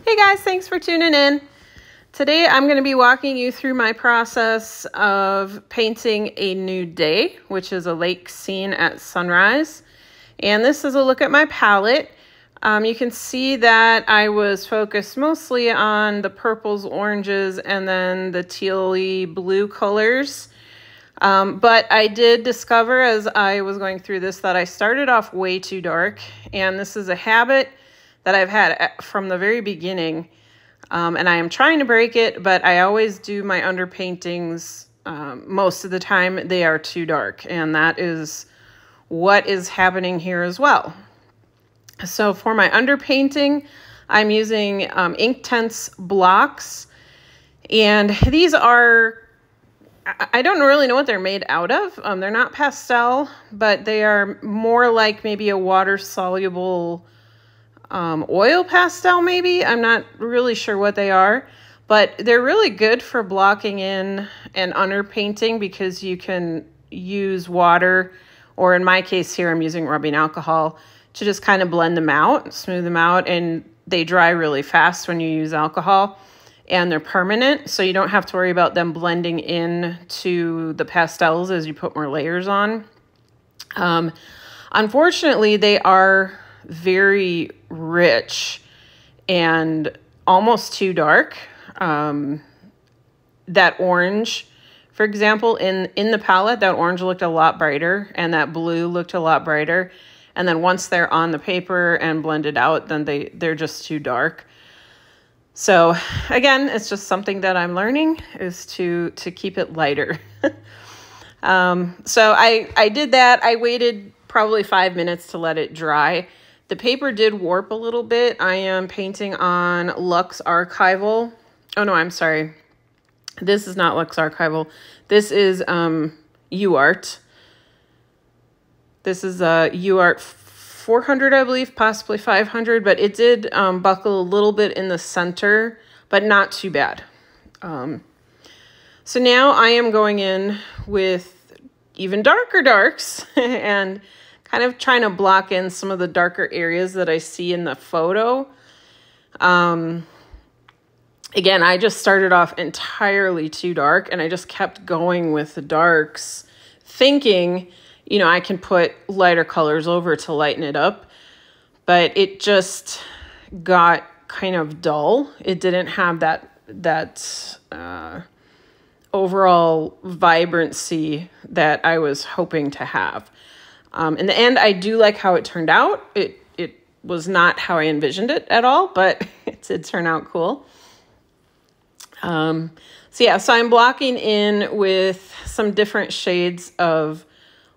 Hey guys, thanks for tuning in. Today I'm going to be walking you through my process of painting a nude day, which is a lake scene at sunrise. And this is a look at my palette. You can see that I was focused mostly on the purples, oranges, and then the tealy blue colors. But I did discover as I was going through this that I started off way too dark. And this is a habit that I've had from the very beginning. And I am trying to break it, but I always do my underpaintings. Most of the time they are too dark, and that is what is happening here as well. So for my underpainting, I'm using Inktense blocks, and these are, I don't really know what they're made out of. They're not pastel, but they are more like maybe a water-soluble oil pastel maybe. I'm not really sure what they are, but they're really good for blocking in and underpainting because you can use water, or in my case here, I'm using rubbing alcohol to just kind of blend them out, smooth them out, and they dry really fast when you use alcohol, and they're permanent, so you don't have to worry about them blending in to the pastels as you put more layers on. Unfortunately, they are very rich and almost too dark. That orange, for example, in the palette, that orange looked a lot brighter and that blue looked a lot brighter. And then once they're on the paper and blended out, then they're just too dark. So again, it's just something that I'm learning, is to keep it lighter. So I did that. I waited probably 5 minutes to let it dry. The paper did warp a little bit. I am painting on Luxe Archival. Oh no, I'm sorry. This is not Luxe Archival. This is UArt. This is UArt 400, I believe, possibly 500, but it did buckle a little bit in the center, but not too bad. So now I am going in with even darker darks and kind of trying to block in some of the darker areas that I see in the photo. Again, I just started off entirely too dark, and I just kept going with the darks, thinking, you know, I can put lighter colors over to lighten it up, but it just got kind of dull. It didn't have that overall vibrancy that I was hoping to have. In the end, I do like how it turned out. It was not how I envisioned it at all, but it did turn out cool. So I'm blocking in with some different shades of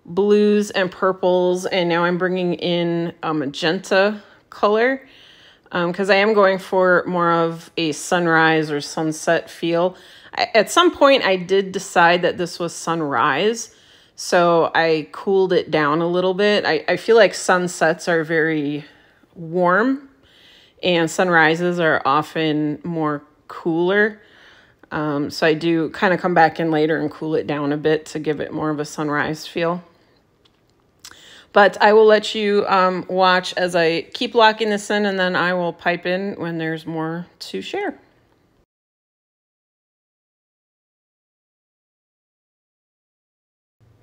blues and purples, and now I'm bringing in a magenta color because I am going for more of a sunrise or sunset feel. At some point, I did decide that this was sunrise, so I cooled it down a little bit. I feel like sunsets are very warm and sunrises are often more cooler. So I do kind of come back in later and cool it down a bit to give it more of a sunrise feel. But I will let you watch as I keep locking this in, and then I will pipe in when there's more to share.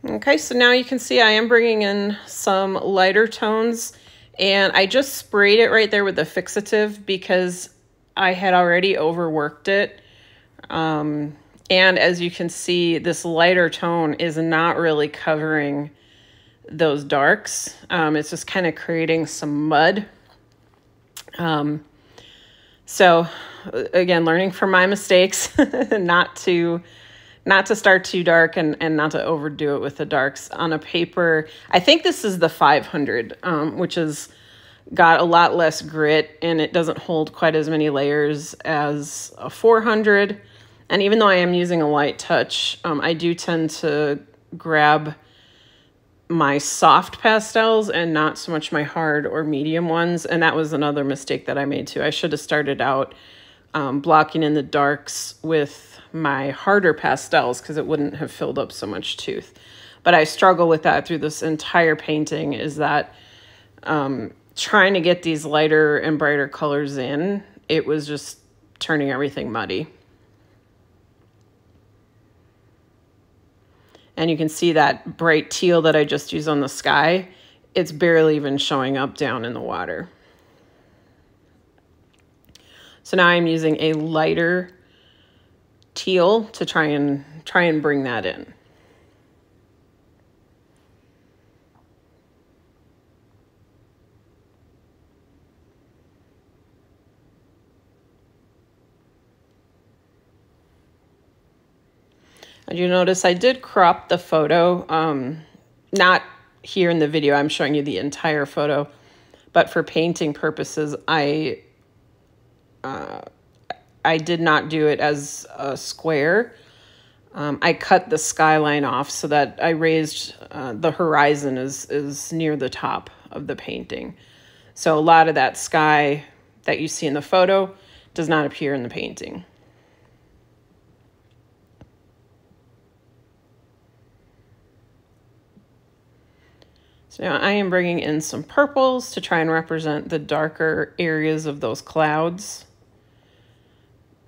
Okay, so now you can see I am bringing in some lighter tones, and I just sprayed it right there with the fixative because I had already overworked it. And as you can see, this lighter tone is not really covering those darks. It's just kind of creating some mud. So again, learning from my mistakes, not to start too dark and not to overdo it with the darks on a paper. I think this is the 500, which has got a lot less grit, and it doesn't hold quite as many layers as a 400. And even though I am using a light touch, I do tend to grab my soft pastels and not so much my hard or medium ones. And that was another mistake that I made too. I should have started out blocking in the darks with my harder pastels because it wouldn't have filled up so much tooth. But I struggle with that through this entire painting, is that trying to get these lighter and brighter colors in it was just turning everything muddy. And you can see that bright teal that I just used on the sky. It's barely even showing up down in the water. So now I'm using a lighter teal to try and bring that in. And you notice I did crop the photo, not here in the video, I'm showing you the entire photo, but for painting purposes, I did not do it as a square. I cut the skyline off so that I raised the horizon is near the top of the painting. So a lot of that sky that you see in the photo does not appear in the painting. So now I am bringing in some purples to try and represent the darker areas of those clouds.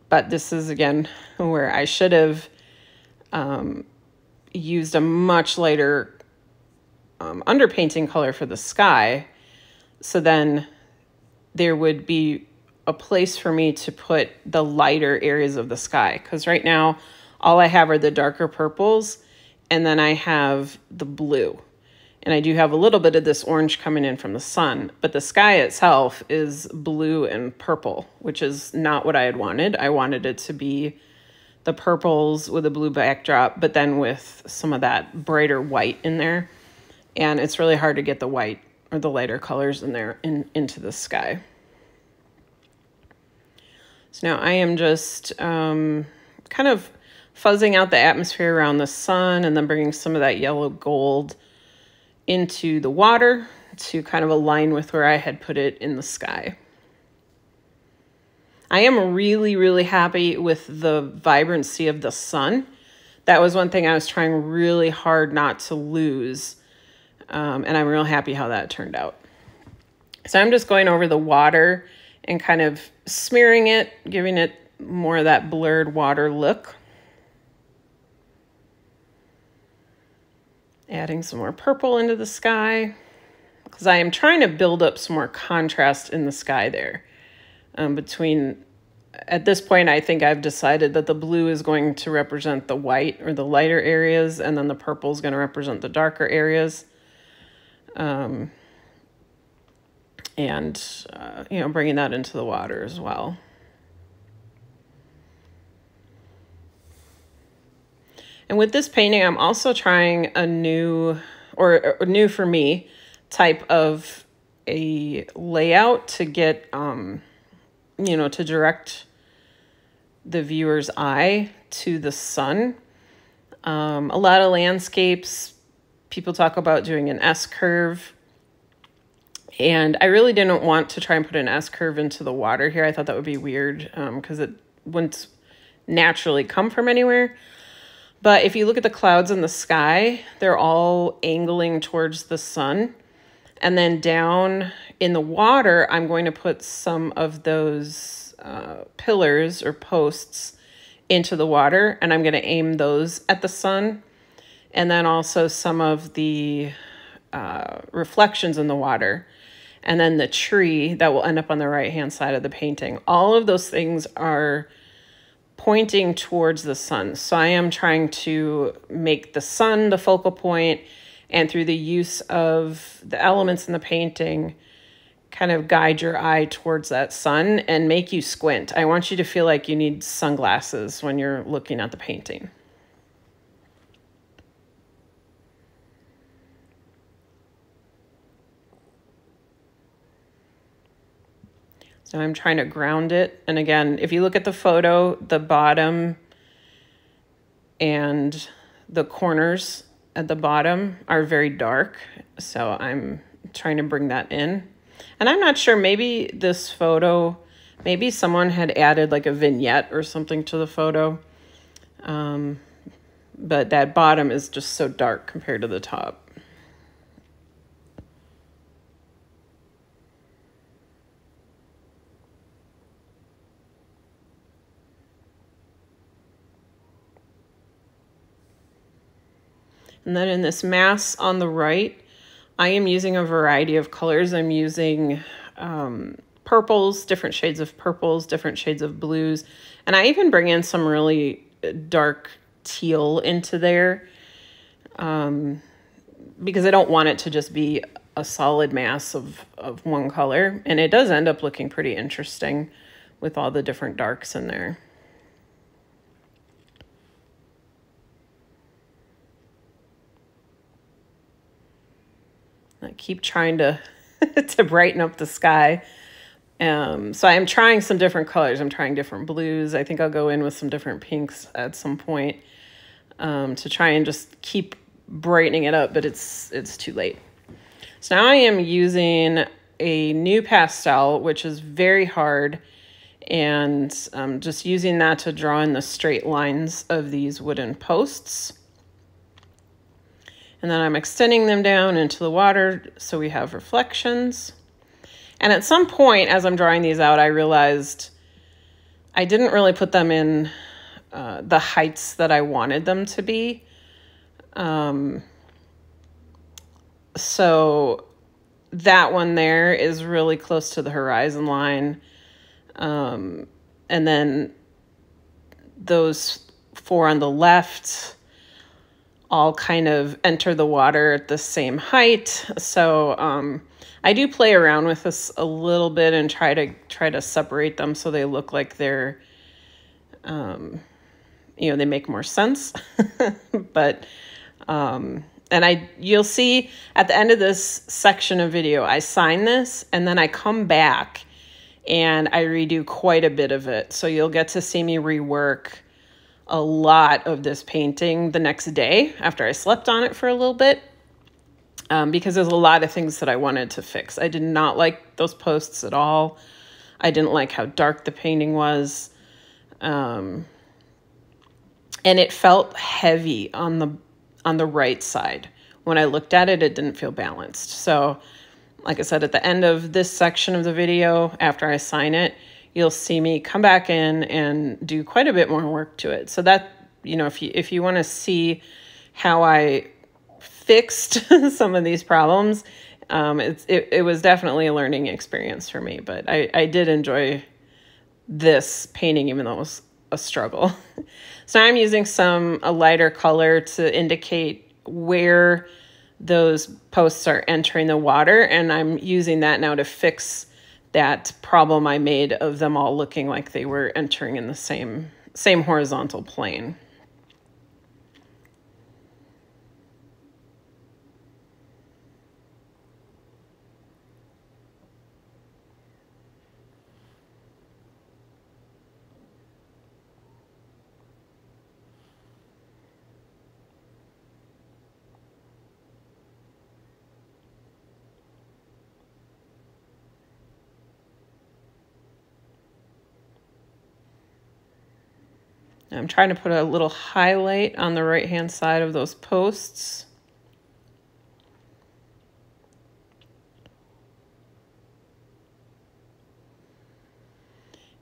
But this is, again, where I should have used a much lighter underpainting color for the sky. So then there would be a place for me to put the lighter areas of the sky. Because right now, all I have are the darker purples, and then I have the blue. And I do have a little bit of this orange coming in from the sun, but the sky itself is blue and purple, which is not what I had wanted. I wanted it to be the purples with a blue backdrop, but then with some of that brighter white in there. And it's really hard to get the white or the lighter colors in there into the sky. So now I am just kind of fuzzing out the atmosphere around the sun and then bringing some of that yellow gold into the water to kind of align with where I had put it in the sky. I am really, really happy with the vibrancy of the sun. That was one thing I was trying really hard not to lose. And I'm real happy how that turned out. So I'm just going over the water and kind of smearing it, giving it more of that blurred water look. Adding some more purple into the sky because I am trying to build up some more contrast in the sky there. At this point, I think I've decided that the blue is going to represent the white or the lighter areas, and then the purple is going to represent the darker areas. And bringing that into the water as well. And with this painting, I'm also trying a new, or new for me, type of a layout to get, to direct the viewer's eye to the sun. A lot of landscapes, people talk about doing an S-curve. And I really didn't want to try and put an S-curve into the water here. I thought that would be weird because it wouldn't naturally come from anywhere. But if you look at the clouds in the sky, they're all angling towards the sun. And then down in the water, I'm going to put some of those pillars or posts into the water. And I'm going to aim those at the sun. And then also some of the reflections in the water. And then the tree that will end up on the right-hand side of the painting. All of those things are pointing towards the sun. So I am trying to make the sun the focal point, and through the use of the elements in the painting, kind of guide your eye towards that sun and make you squint. I want you to feel like you need sunglasses when you're looking at the painting. So I'm trying to ground it. And again, if you look at the photo, the bottom and the corners at the bottom are very dark. So I'm trying to bring that in. And I'm not sure, maybe this photo, maybe someone had added like a vignette or something to the photo. But that bottom is just so dark compared to the top. And then in this mass on the right, I am using a variety of colors. I'm using purples, different shades of purples, different shades of blues. And I even bring in some really dark teal into there because I don't want it to just be a solid mass of one color. And it does end up looking pretty interesting with all the different darks in there. I keep trying to to brighten up the sky. So I'm trying some different colors. I'm trying different blues. I think I'll go in with some different pinks at some point to try and just keep brightening it up, but it's too late. So now I am using a new pastel, which is very hard, and just using that to draw in the straight lines of these wooden posts. And then I'm extending them down into the water so we have reflections. And at some point, as I'm drawing these out, I realized I didn't really put them in the heights that I wanted them to be. So that one there is really close to the horizon line. And then those four on the left all kind of enter the water at the same height. So I do play around with this a little bit and try to separate them so they look like they're, you know, they make more sense. But and you'll see at the end of this section of video, I sign this and then I come back and I redo quite a bit of it. So you'll get to see me rework a lot of this painting the next day after I slept on it for a little bit, because there's a lot of things that I wanted to fix. I did not like those posts at all. I didn't like how dark the painting was. And it felt heavy on the right side. When I looked at it, it didn't feel balanced. So like I said, at the end of this section of the video, after I sign it, you'll see me come back in and do quite a bit more work to it. So that, you know, if you want to see how I fixed some of these problems, it was definitely a learning experience for me. But I did enjoy this painting, even though it was a struggle. So I'm using a lighter color to indicate where those posts are entering the water, and I'm using that now to fix that problem I made of them all looking like they were entering in the same horizontal plane. I'm trying to put a little highlight on the right-hand side of those posts.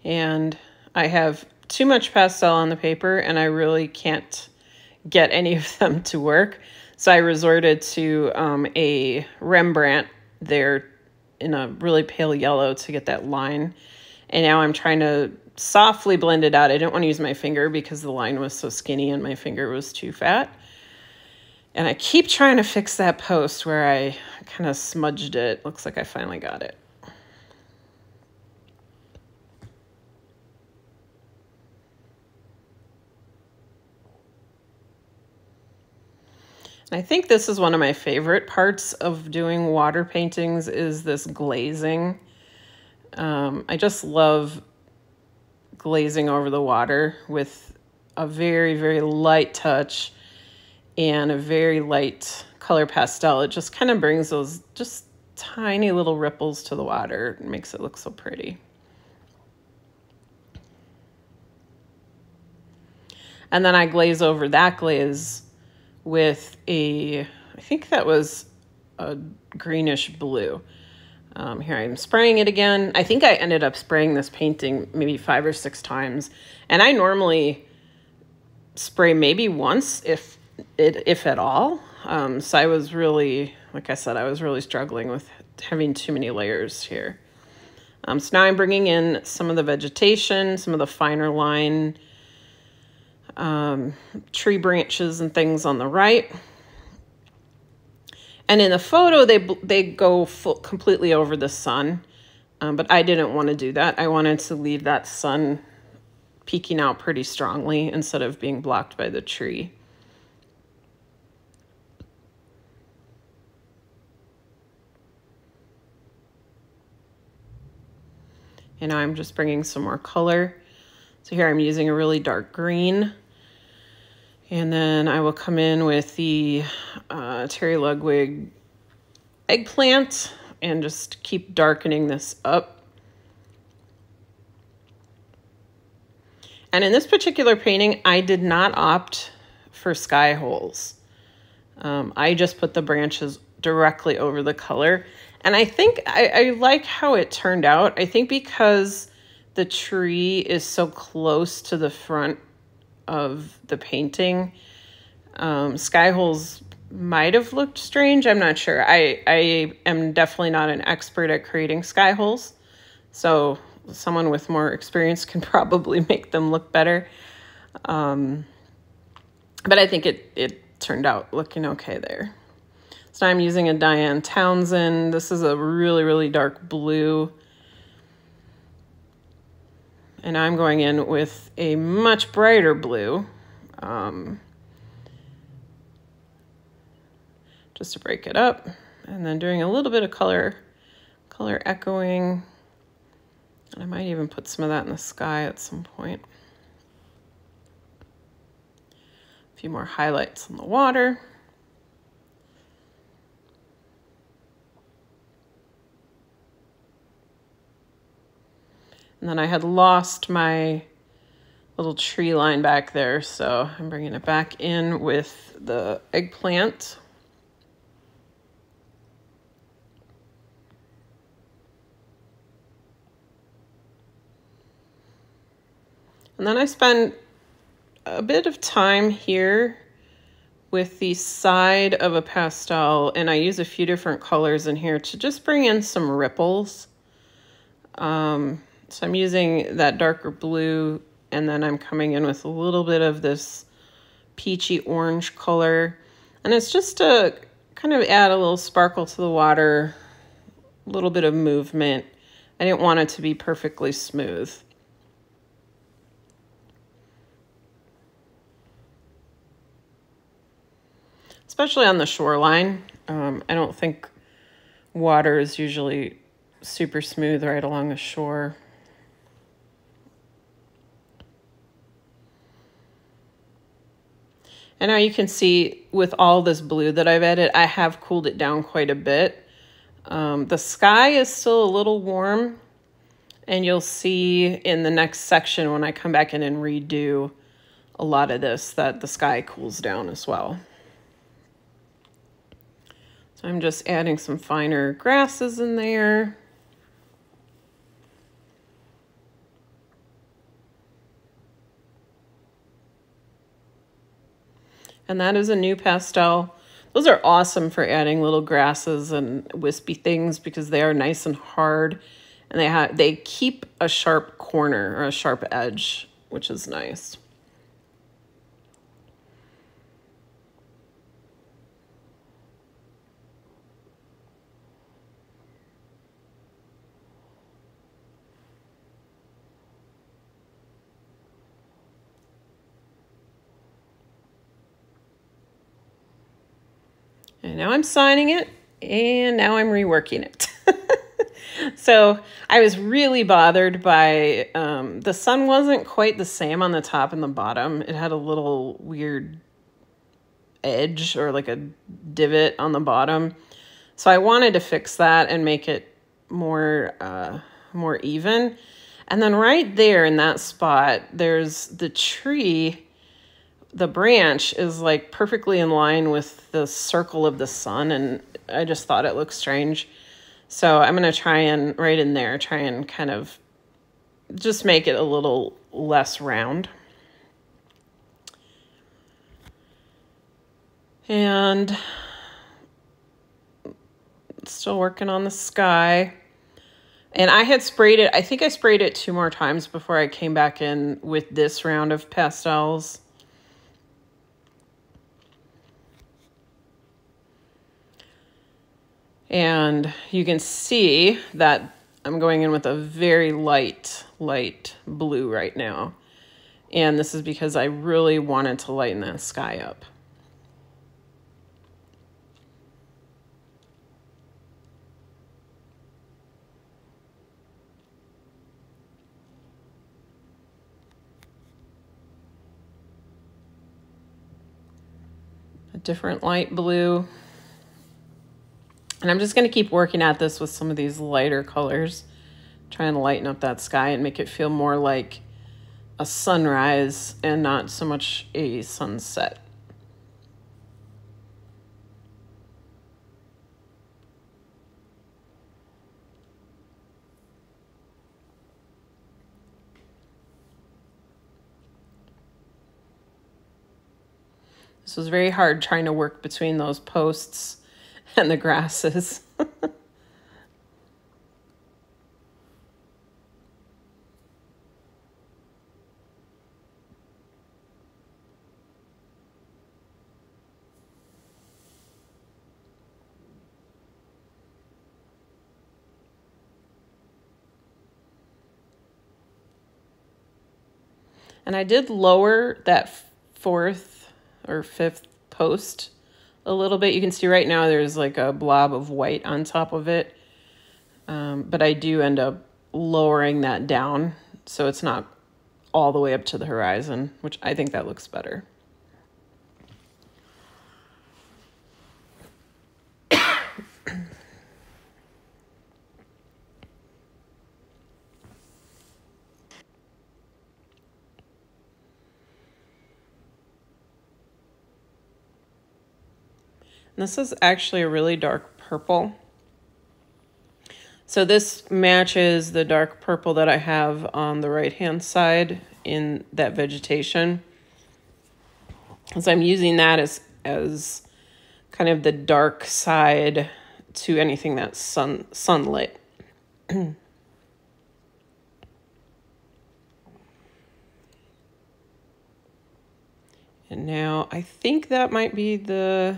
And I have too much pastel on the paper and I really can't get any of them to work. So I resorted to a Rembrandt there in a really pale yellow to get that line. And now I'm trying to softly blend it out. I didn't want to use my finger because the line was so skinny and my finger was too fat. And I keep trying to fix that post where I kind of smudged it. Looks like I finally got it. I think this is one of my favorite parts of doing water paintings is this glazing. I just love glazing over the water with a very, very light touch and a very light color pastel. It just kind of brings those just tiny little ripples to the water. It makes it look so pretty. And then I glaze over that glaze with I think that was a greenish blue. Here I'm spraying it again. I think I ended up spraying this painting maybe 5 or 6 times. And I normally spray maybe once, if at all. So I was really, like I said, I was really struggling with having too many layers here. So now I'm bringing in some of the vegetation, some of the finer line tree branches and things on the right. And in the photo, they go completely over the sun, but I didn't want to do that. I wanted to leave that sun peeking out pretty strongly instead of being blocked by the tree. And now I'm just bringing some more color. So here I'm using a really dark green. And then I will come in with the Terry Ludwig eggplant and just keep darkening this up. And in this particular painting, I did not opt for sky holes. I just put the branches directly over the color. And I think I like how it turned out. I think because the tree is so close to the front of the painting, sky holes might have looked strange. I'm not sure. I am definitely not an expert at creating sky holes, so someone with more experience can probably make them look better. But I think it turned out looking okay there. So I'm using a Diane Townsend. This is a really, really dark blue. And I'm going in with a much brighter blue, just to break it up. And then doing a little bit of color echoing. And I might even put some of that in the sky at some point. A few more highlights on the water. And then I had lost my little tree line back there, so I'm bringing it back in with the eggplant. And then I spent a bit of time here with the side of a pastel, and I use a few different colors in here to just bring in some ripples. So I'm using that darker blue, and then I'm coming in with a little bit of this peachy orange color. And it's just to kind of add a little sparkle to the water, a little bit of movement. I didn't want it to be perfectly smooth. Especially on the shoreline. I don't think water is usually super smooth right along the shore. And now you can see with all this blue that I've added, I have cooled it down quite a bit. The sky is still a little warm, and you'll see in the next section when I come back in and redo a lot of this that the sky cools down as well. So I'm just adding some finer grasses in there. And that is a new pastel. Those are awesome for adding little grasses and wispy things because they are nice and hard, and they keep a sharp corner or a sharp edge, which is nice. And now I'm signing it, and now I'm reworking it. So I was really bothered by, the sun wasn't quite the same on the top and the bottom. It had a little weird edge or like a divot on the bottom. So I wanted to fix that and make it more even. And then right there in that spot, there's the tree. The branch is like perfectly in line with the circle of the sun, and I just thought it looked strange. So I'm going to try and right in there, try and kind of just make it a little less round. And still working on the sky. And I had sprayed it, I think I sprayed it 2 more times before I came back in with this round of pastels. And you can see that I'm going in with a very light blue right now. And this is because I really wanted to lighten that sky up. A different light blue. And I'm just going to keep working at this with some of these lighter colors, trying to lighten up that sky and make it feel more like a sunrise and not so much a sunset. This was very hard trying to work between those posts and the grasses. And I did lower that 4th or 5th post a little bit. You can see right now there's like a blob of white on top of it. But I do end up lowering that down so it's not all the way up to the horizon, which I think that looks better. And this is actually a really dark purple. So this matches the dark purple that I have on the right-hand side in that vegetation. So I'm using that as kind of the dark side to anything that's sunlit. And now I think that might be the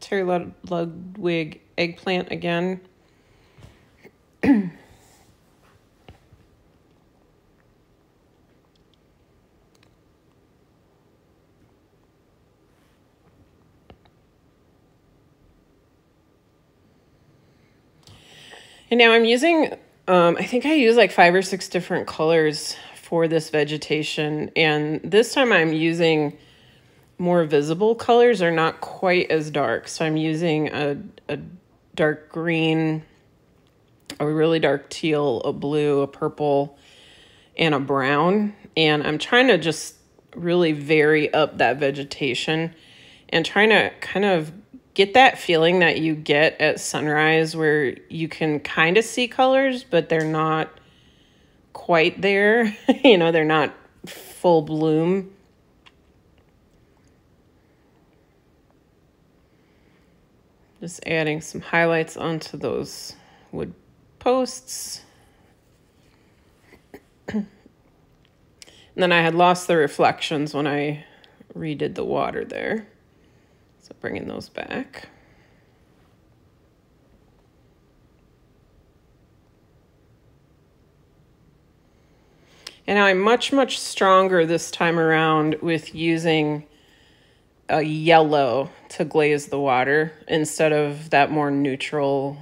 Terry Ludwig eggplant again. And now I'm using, I think I use like 5 or 6 different colors for this vegetation. And this time I'm using more visible colors, are not quite as dark. So I'm using a dark green, a really dark teal, a blue, a purple, and a brown. And I'm trying to just really vary up that vegetation and trying to kind of get that feeling that you get at sunrise where you can kind of see colors, but they're not quite there. You know, they're not full bloom. Just adding some highlights onto those wood posts. And then I had lost the reflections when I redid the water there. So bringing those back. And now I'm much stronger this time around with using a yellow to glaze the water instead of that more neutral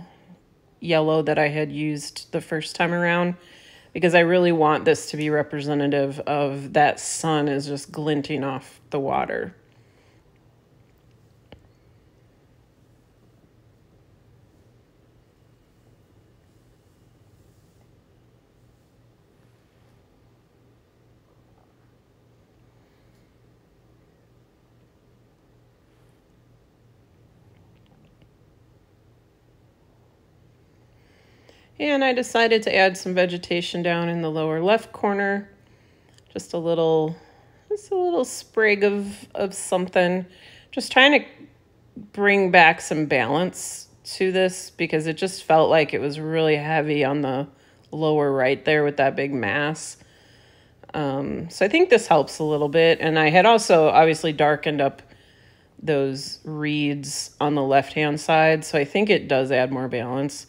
yellow that I had used the first time around, because I really want this to be representative of that sun is just glinting off the water. And I decided to add some vegetation down in the lower left corner. Just a little sprig of something Just trying to bring back some balance to this because it just felt like it was really heavy on the lower right there with that big mass. So I think this helps a little bit. And I had also obviously darkened up those reeds on the left-hand side. So I think it does add more balance.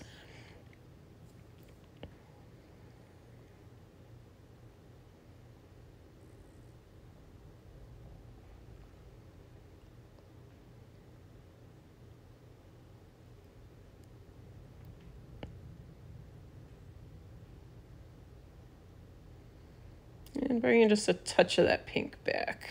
And bringing just a touch of that pink back.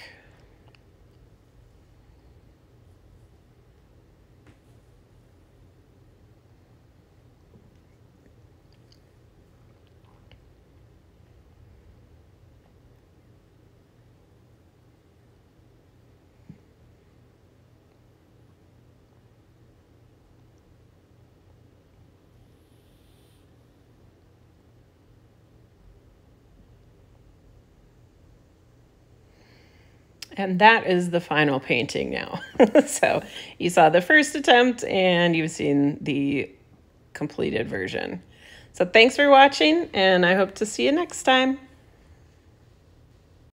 And that is the final painting now. So you saw the first attempt and you've seen the completed version. So thanks for watching, and I hope to see you next time.